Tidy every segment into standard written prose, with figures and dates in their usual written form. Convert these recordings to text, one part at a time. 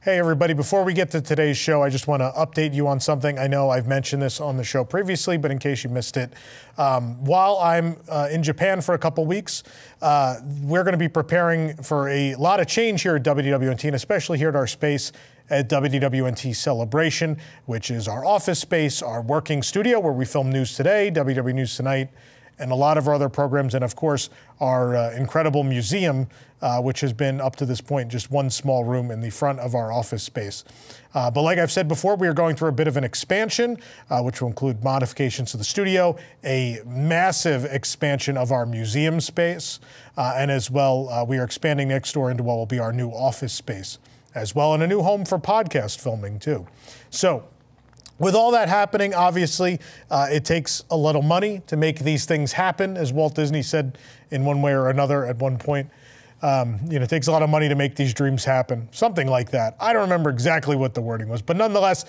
Hey everybody, before we get to today's show, I just want to update you on something. I know I've mentioned this on the show previously, but in case you missed it, while I'm in Japan for a couple weeks, we're going to be preparing for a lot of change here at WDWNT, and especially here at our space at WDWNT Celebration, which is our office space, our working studio where we film News Today, WW News Tonight, and a lot of our other programs, and of course, our incredible museum, which has been up to this point just one small room in the front of our office space. But like I've said before, we are going through a bit of an expansion, which will include modifications to the studio, a massive expansion of our museum space, and as well, we are expanding next door into what will be our new office space as well, and a new home for podcast filming too. So, with all that happening, obviously, it takes a little money to make these things happen, as Walt Disney said in one way or another at one point. It takes a lot of money to make these dreams happen, something like that. I don't remember exactly what the wording was, but nonetheless,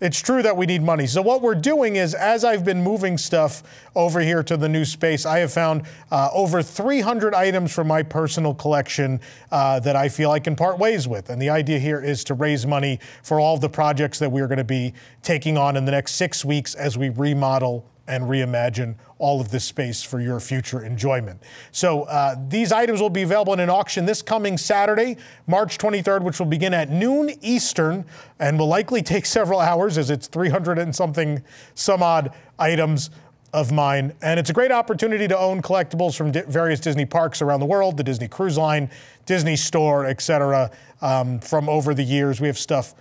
it's true that we need money. So what we're doing is, as I've been moving stuff over here to the new space, I have found over 300 items from my personal collection that I feel I can part ways with. And the idea here is to raise money for all of the projects that we're going to be taking on in the next 6 weeks as we remodel and reimagine all of this space for your future enjoyment. So these items will be available in an auction this coming Saturday, March 23rd, which will begin at noon Eastern and will likely take several hours as it's 300 and some odd items of mine. And it's a great opportunity to own collectibles from various Disney parks around the world, the Disney Cruise Line, Disney Store, etc. From over the years. We have stuff,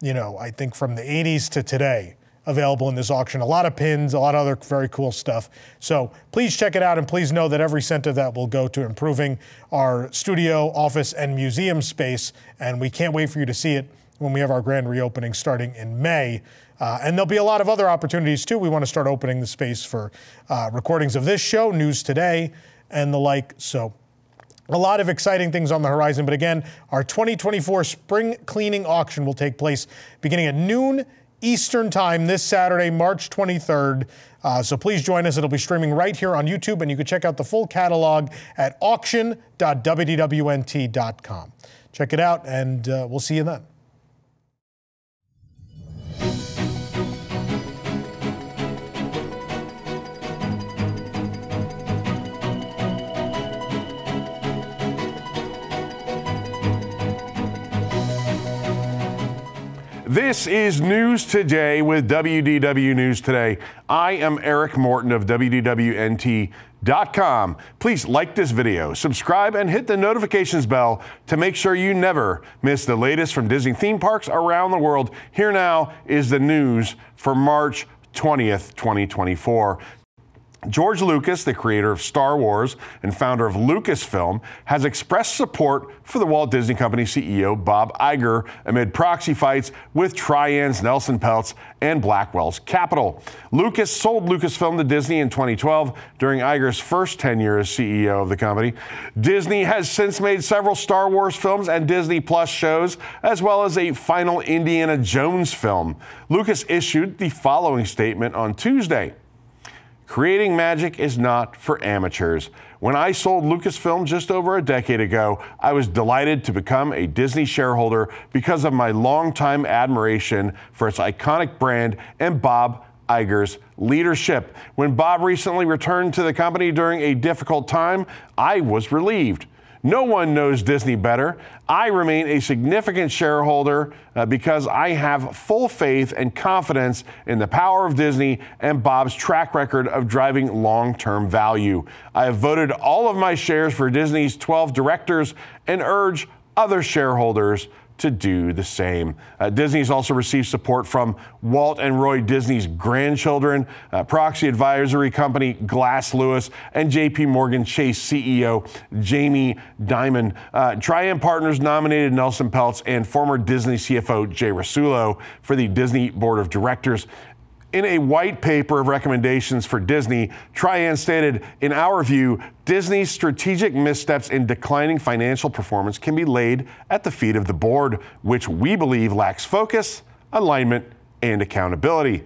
I think from the 80s to today, available in this auction. A lot of pins, a lot of other very cool stuff. So please check it out, and please know that every cent of that will go to improving our studio, office, and museum space. And we can't wait for you to see it when we have our grand reopening starting in May. And there'll be a lot of other opportunities too. We want to start opening the space for recordings of this show, News Today, and the like. So a lot of exciting things on the horizon. But again, our 2024 spring cleaning auction will take place beginning at noon Eastern Time this Saturday, March 23rd. So please join us. It'll be streaming right here on YouTube, and you can check out the full catalog at auction.wdwnt.com. Check it out, and we'll see you then. This is News Today with WDW News Today. I am Eric Morton of WDWNT.com. Please like this video, subscribe, and hit the notifications bell to make sure you never miss the latest from Disney theme parks around the world. Here now is the news for March 20th, 2024. George Lucas, the creator of Star Wars and founder of Lucasfilm, has expressed support for the Walt Disney Company CEO Bob Iger amid proxy fights with Trian's Nelson Peltz and Blackwells Capital. Lucas sold Lucasfilm to Disney in 2012 during Iger's first tenure as CEO of the company. Disney has since made several Star Wars films and Disney Plus shows, as well as a final Indiana Jones film. Lucas issued the following statement on Tuesday. Creating magic is not for amateurs. When I sold Lucasfilm just over a decade ago, I was delighted to become a Disney shareholder because of my longtime admiration for its iconic brand and Bob Iger's leadership. When Bob recently returned to the company during a difficult time, I was relieved. No one knows Disney better. I remain a significant shareholder because I have full faith and confidence in the power of Disney and Bob's track record of driving long-term value. I have voted all of my shares for Disney's 12 directors and urge other shareholders to do the same. Disney's also received support from Walt and Roy Disney's grandchildren, proxy advisory company Glass Lewis, and JP Morgan Chase CEO Jamie Dimon. Trian Partners nominated Nelson Peltz and former Disney CFO Jay Rasulo for the Disney Board of Directors. In a white paper of recommendations for Disney, Trian stated, in our view, Disney's strategic missteps in declining financial performance can be laid at the feet of the board, which we believe lacks focus, alignment, and accountability.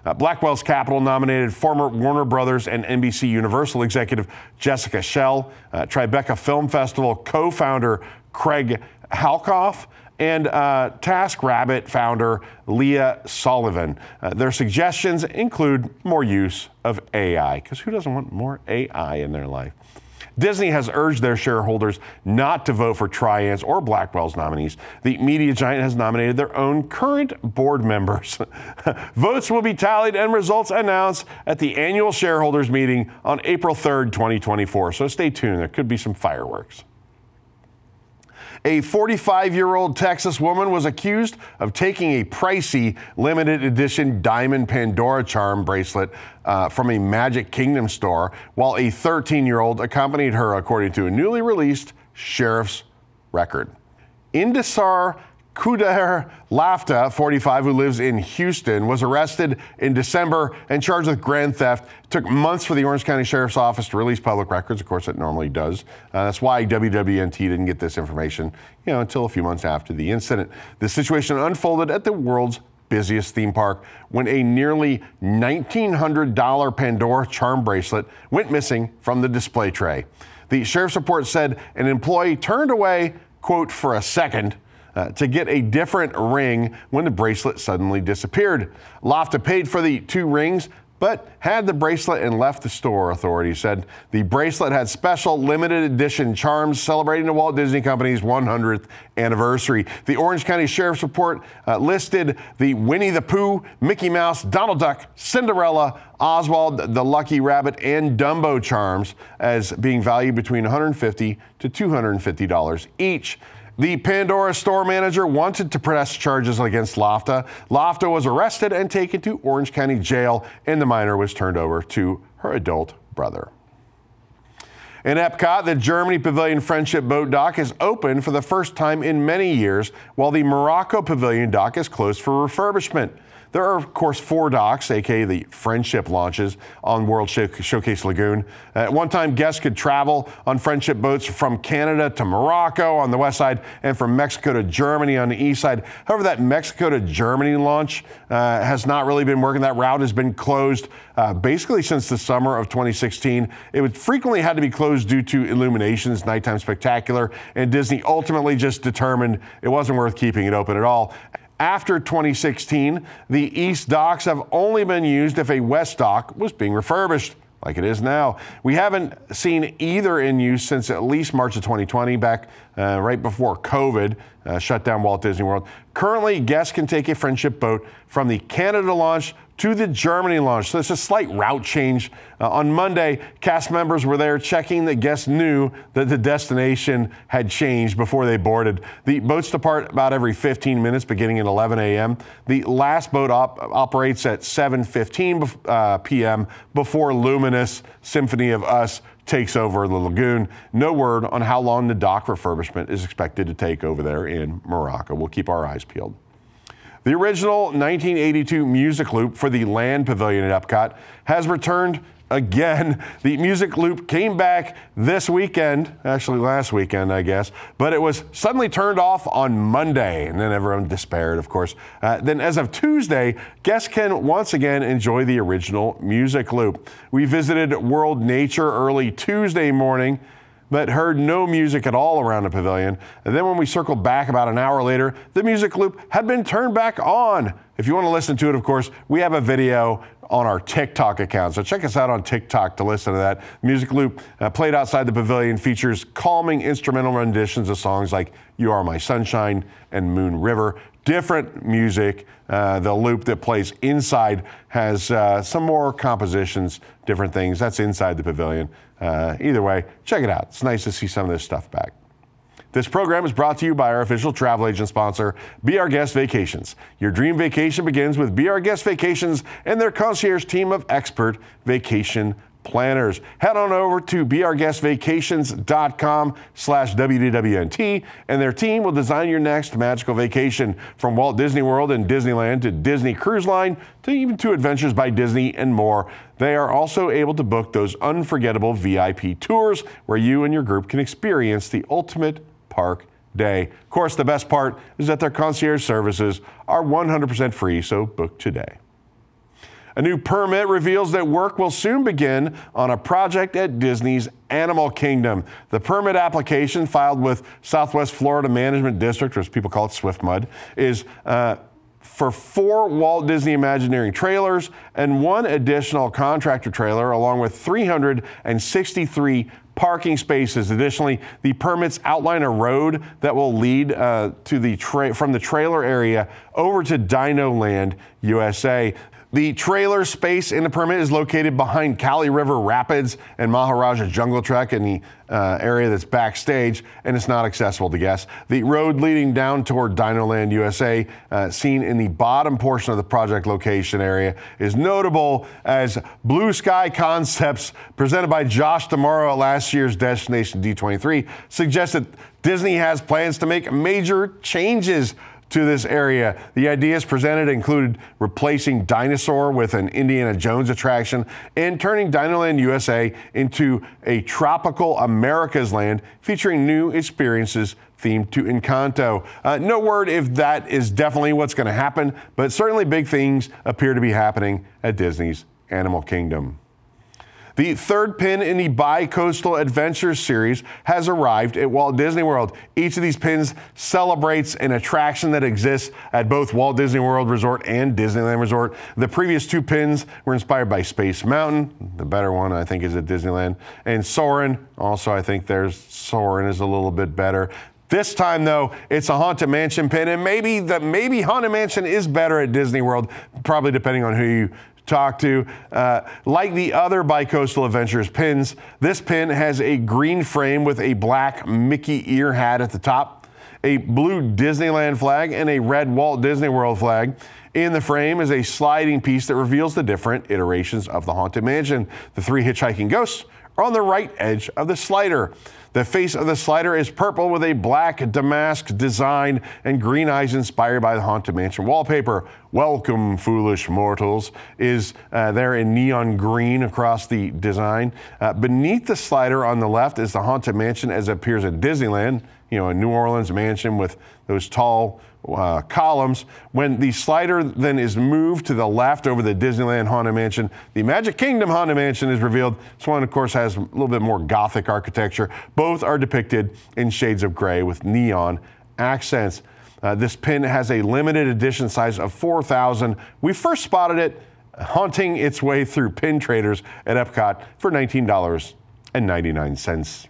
Blackwells Capital nominated former Warner Brothers and NBC Universal executive Jessica Schell, Tribeca Film Festival co-founder Craig Halkoff, and TaskRabbit founder Leah Sullivan. Their suggestions include more use of AI, because who doesn't want more AI in their life? Disney has urged their shareholders not to vote for Trian's or Blackwells nominees. The media giant has nominated their own current board members. Votes will be tallied and results announced at the annual shareholders meeting on April 3rd, 2024. So stay tuned. There could be some fireworks. A 45-year-old Texas woman was accused of taking a pricey limited edition diamond Pandora charm bracelet from a Magic Kingdom store, while a 13-year-old accompanied her, according to a newly released sheriff's record. Indisar Kudaher Lafta, 45, who lives in Houston, was arrested in December and charged with grand theft. It took months for the Orange County Sheriff's Office to release public records. Of course, it normally does. That's why WWNT didn't get this information, until a few months after the incident. The situation unfolded at the world's busiest theme park when a nearly $1,900 Pandora charm bracelet went missing from the display tray. The sheriff's report said an employee turned away, quote, for a second, to get a different ring when the bracelet suddenly disappeared. Lofta paid for the 2 rings, but had the bracelet and left the store, authorities said. The bracelet had special limited edition charms celebrating the Walt Disney Company's 100th anniversary. The Orange County Sheriff's report listed the Winnie the Pooh, Mickey Mouse, Donald Duck, Cinderella, Oswald the Lucky Rabbit, and Dumbo charms as being valued between $150 to $250 each. The Pandora store manager wanted to press charges against Lofta. Lofta was arrested and taken to Orange County Jail, and the minor was turned over to her adult brother. In Epcot, the Germany Pavilion Friendship Boat Dock is open for the first time in many years, while the Morocco Pavilion Dock is closed for refurbishment. There are, of course, 4 docks, aka the Friendship launches, on World Showcase Lagoon. At one time, guests could travel on Friendship boats from Canada to Morocco on the west side and from Mexico to Germany on the east side. However, that Mexico to Germany launch has not really been working. That route has been closed basically since the summer of 2016. It would frequently had to be closed due to Illuminations, Nighttime Spectacular, and Disney ultimately just determined it wasn't worth keeping it open at all. After 2016, the east docks have only been used if a west dock was being refurbished, like it is now. We haven't seen either in use since at least March of 2020, back right before COVID shut down Walt Disney World. Currently, guests can take a Friendship boat from the Canada launch to the Germany launch. So there's a slight route change. On Monday, cast members were there checking that guests knew that the destination had changed before they boarded. The boats depart about every 15 minutes beginning at 11 a.m. The last boat operates at 7:15 p.m. before Luminous Symphony of Us takes over the lagoon. No word on how long the dock refurbishment is expected to take over there in Morocco. We'll keep our eyes peeled. The original 1982 music loop for the Land Pavilion at Epcot has returned again. The music loop came back this weekend, actually last weekend, I guess, but it was suddenly turned off on Monday, and then everyone despaired, of course. Then as of Tuesday, guests can once again enjoy the original music loop. We visited World Nature early Tuesday morning, but heard no music at all around the pavilion. And then when we circled back about an hour later, the music loop had been turned back on. If you want to listen to it, of course, we have a video on our TikTok account. So check us out on TikTok to listen to that. Music loop played outside the pavilion features calming instrumental renditions of songs like You Are My Sunshine and Moon River. Different music. The loop that plays inside has some more compositions, different things. That's inside the pavilion. Either way, check it out. It's nice to see some of this stuff back. This program is brought to you by our official travel agent sponsor, Be Our Guest Vacations. Your dream vacation begins with Be Our Guest Vacations and their concierge team of expert vacation planners. Head on over to beourguestvacations.com/WDWNT and their team will design your next magical vacation, from Walt Disney World and Disneyland to Disney Cruise Line to even to Adventures by Disney and more. They are also able to book those unforgettable VIP tours where you and your group can experience the ultimate park day. Of course, the best part is that their concierge services are 100% free, so book today. A new permit reveals that work will soon begin on a project at Disney's Animal Kingdom. The permit application filed with Southwest Florida Management District, or as people call it, SwiftMud, is for 4 Walt Disney Imagineering trailers and 1 additional contractor trailer, along with 363 parking spaces. Additionally, the permits outline a road that will lead from the trailer area over to Dinoland USA. The trailer space in the permit is located behind Kali River Rapids and Maharaja Jungle Trek in the area that's backstage, and it's not accessible to guests. The road leading down toward Dinoland USA, seen in the bottom portion of the project location area, is notable as blue sky concepts presented by Josh D'Amaro at last year's Destination D23 suggest that Disney has plans to make major changes to this area. The ideas presented included replacing Dinosaur with an Indiana Jones attraction and turning Dinoland USA into a tropical America's land featuring new experiences themed to Encanto. No word if that is definitely what's going to happen, but certainly big things appear to be happening at Disney's Animal Kingdom. The 3rd pin in the Bicoastal Adventures series has arrived at Walt Disney World. Each of these pins celebrates an attraction that exists at both Walt Disney World Resort and Disneyland Resort. The previous 2 pins were inspired by Space Mountain. The better one, I think, is at Disneyland. And Soarin'. Also, I think Soarin' is a little bit better. This time, though, it's a Haunted Mansion pin, and maybe Haunted Mansion is better at Disney World, probably depending on who you talk to. Like the other Bicoastal Adventures pins, this pin has a green frame with a black Mickey ear hat at the top, a blue Disneyland flag, and a red Walt Disney World flag. In the frame is a sliding piece that reveals the different iterations of the Haunted Mansion. The 3 hitchhiking ghosts are on the right edge of the slider. The face of the slider is purple with a black damask design and green eyes inspired by the Haunted Mansion wallpaper. Welcome, foolish mortals is there in neon green across the design. Beneath the slider on the left is the Haunted Mansion as it appears at Disneyland, a New Orleans mansion with those tall columns. When the slider then is moved to the left over the Disneyland Haunted Mansion, the Magic Kingdom Haunted Mansion is revealed. This one, of course, has a little bit more Gothic architecture. Both are depicted in shades of gray with neon accents. This pin has a limited edition size of 4,000. We first spotted it haunting its way through pin traders at EPCOT for $19.99.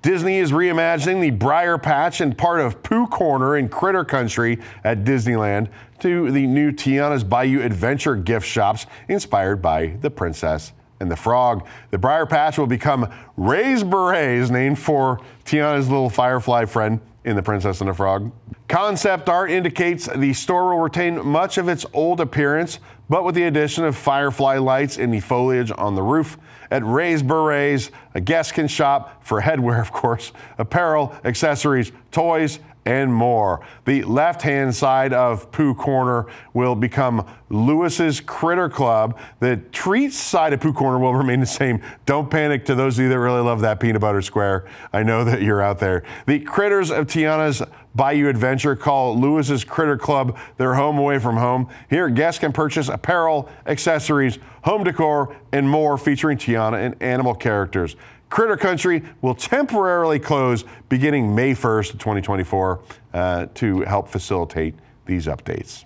Disney is reimagining the Briar Patch and part of Pooh Corner in Critter Country at Disneyland to the new Tiana's Bayou Adventure gift shops inspired by The Princess and the Frog. The Briar Patch will become Ray's Berets, named for Tiana's little firefly friend in The Princess and the Frog. Concept art indicates the store will retain much of its old appearance, but with the addition of firefly lights in the foliage on the roof. At Ray's Berets, a guest can shop for headwear, of course, apparel, accessories, toys, and more. The left-hand side of Pooh Corner will become Lewis's Critter Club. The treats side of Pooh Corner will remain the same. Don't panic to those of you that really love that peanut butter square. I know that you're out there. The critters of Tiana's Bayou Adventure call Lewis's Critter Club their home away from home. Here, guests can purchase apparel, accessories, home decor, and more featuring Tiana and animal characters. Critter Country will temporarily close beginning May 1st, 2024 to help facilitate these updates.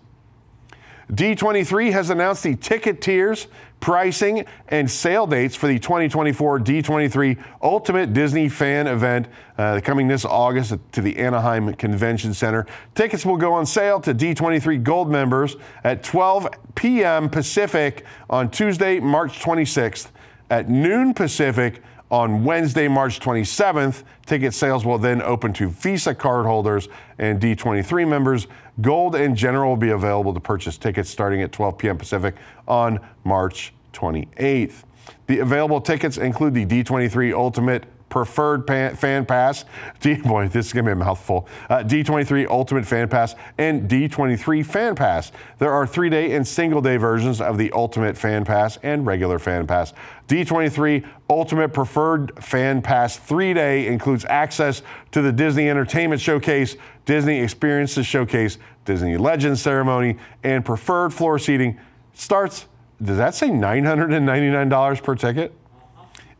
D23 has announced the ticket tiers, pricing, and sale dates for the 2024 D23 Ultimate Disney Fan Event coming this August to the Anaheim Convention Center. Tickets will go on sale to D23 Gold members at 12 p.m. Pacific on Tuesday, March 26th, at noon Pacific on Wednesday, March 27th. Ticket sales will then open to Visa card holders and D23 members. Gold and General will be available to purchase tickets starting at 12 p.m. Pacific on March 28th. The available tickets include the D23 Ultimate Preferred Fan Pass. Boy, this is going to be a mouthful. D23 Ultimate Fan Pass and D23 Fan Pass. There are 3-day and single-day versions of the Ultimate Fan Pass and regular Fan Pass. D23 Ultimate Preferred Fan Pass 3-day includes access to the Disney Entertainment Showcase, Disney Experiences Showcase, Disney Legends Ceremony, and preferred floor seating starts, does that say $999 per ticket?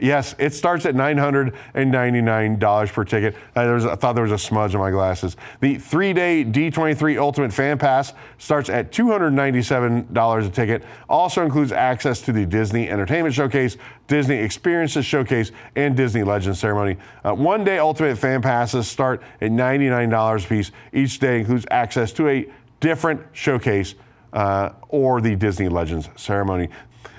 Yes, it starts at $999 per ticket. I thought there was a smudge on my glasses. The 3-day D23 Ultimate Fan Pass starts at $297 a ticket. Also includes access to the Disney Entertainment Showcase, Disney Experiences Showcase, and Disney Legends Ceremony. 1-day Ultimate Fan Passes start at $99 a piece. Each day includes access to a different showcase or the Disney Legends Ceremony.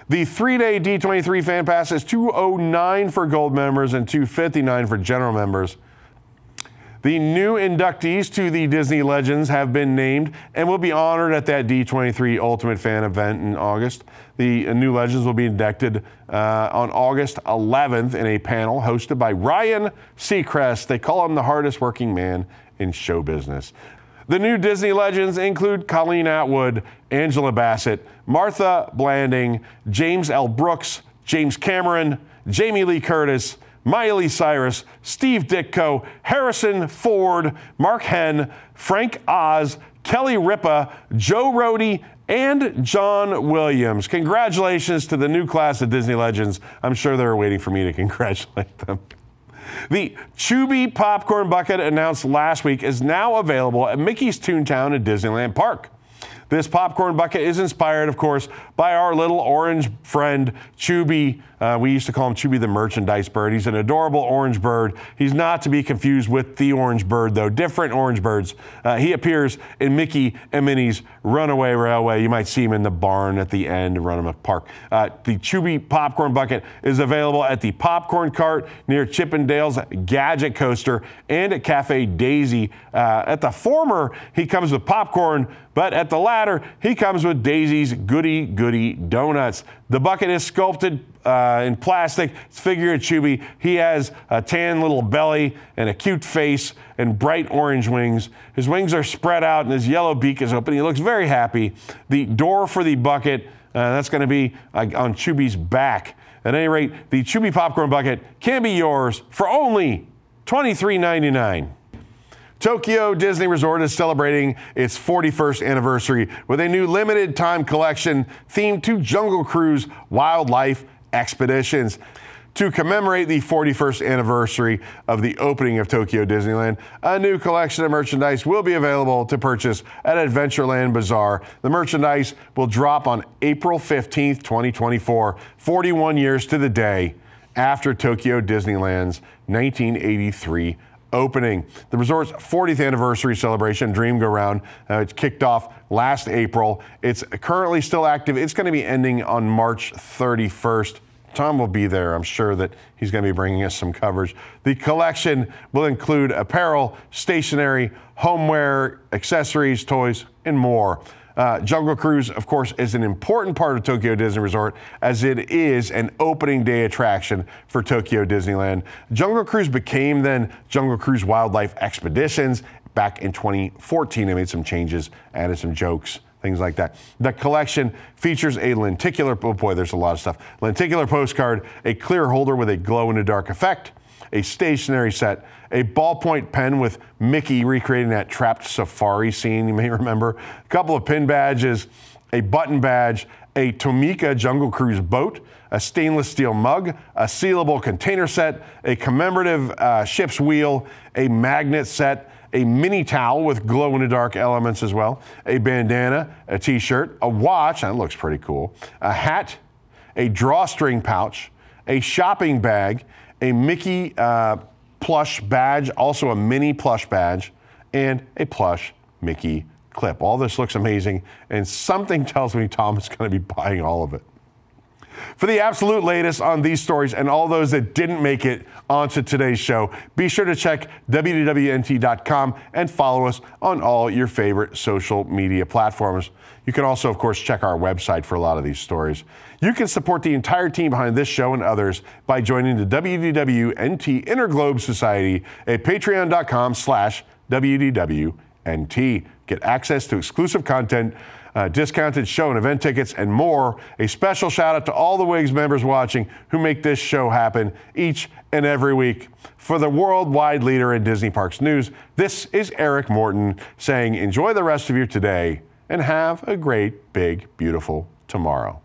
The 3-day D23 Fan Pass is $209 for gold members and $259 for general members. The new inductees to the Disney Legends have been named and will be honored at that D23 Ultimate Fan event in August. The new Legends will be inducted on August 11th in a panel hosted by Ryan Seacrest. They call him the hardest working man in show business. The new Disney Legends include Colleen Atwood, Angela Bassett, Martha Blanding, James L. Brooks, James Cameron, Jamie Lee Curtis, Miley Cyrus, Steve Ditko, Harrison Ford, Mark Henn, Frank Oz, Kelly Ripa, Joe Rohde, and John Williams. Congratulations to the new class of Disney Legends. I'm sure they're waiting for me to congratulate them. The Chuuby popcorn bucket announced last week is now available at Mickey's Toontown at Disneyland Park. This popcorn bucket is inspired, of course, by our little orange friend, Chuuby. We used to call him Chuuby the merchandise bird. He's an adorable orange bird. He's not to be confused with the orange bird, though. Different orange birds. He appears in Mickey and Minnie's Runaway Railway. You might see him in the barn at the end of Runaway Park. The Chuuby popcorn bucket is available at the popcorn cart near Chippendale's Gadget Coaster and at Cafe Daisy. At the former, he comes with popcorn, but at the latter, he comes with Daisy's Goody Goody Donuts. The bucket is sculpted in plastic. It's figure of Chuuby. He has a tan little belly and a cute face and bright orange wings. His wings are spread out and his yellow beak is open. He looks very happy. The door for the bucket, that's going to be on Chuuby's back. At any rate, the Chuuby popcorn bucket can be yours for only $23.99. Tokyo Disney Resort is celebrating its 41st anniversary with a new limited time collection themed to Jungle Cruise wildlife expeditions. To commemorate the 41st anniversary of the opening of Tokyo Disneyland, a new collection of merchandise will be available to purchase at Adventureland Bazaar. The merchandise will drop on April 15th, 2024, 41 years to the day after Tokyo Disneyland's 1983 opening. The resort's 40th anniversary celebration, Dream Go Round, it kicked off last April. It's currently still active. It's going to be ending on March 31st. Tom will be there. I'm sure that he's going to be bringing us some coverage. The collection will include apparel, stationery, homeware, accessories, toys, and more. Jungle Cruise, of course, is an important part of Tokyo Disney Resort as it is an opening day attraction for Tokyo Disneyland. Jungle Cruise became then Jungle Cruise Wildlife Expeditions. Back in 2014, they made some changes, added some jokes, things like that. The collection features a lenticular, oh boy, there's a lot of stuff. Lenticular postcard, a clear holder with a glow-in-the-dark effect, a stationery set, a ballpoint pen with Mickey recreating that trapped safari scene you may remember, a couple of pin badges, a button badge, a Tomika Jungle Cruise boat, a stainless steel mug, a sealable container set, a commemorative ship's wheel, a magnet set, a mini towel with glow-in-the-dark elements as well, a bandana, a t-shirt, a watch, that looks pretty cool, a hat, a drawstring pouch, a shopping bag, a Mickey plush badge, also a mini plush badge, and a plush Mickey clip. All this looks amazing, and something tells me Tom is going to be buying all of it. For the absolute latest on these stories and all those that didn't make it onto today's show, be sure to check WDWNT.com and follow us on all your favorite social media platforms. You can also, of course, check our website for a lot of these stories. You can support the entire team behind this show and others by joining the WDWNT Interglobe Society at patreon.com/WDWNT. Get access to exclusive content, discounted show and event tickets, and more. A special shout out to all the WIGS members watching who make this show happen each and every week. For the worldwide leader in Disney Parks news, this is Eric Morton saying enjoy the rest of your today and have a great, big, beautiful tomorrow.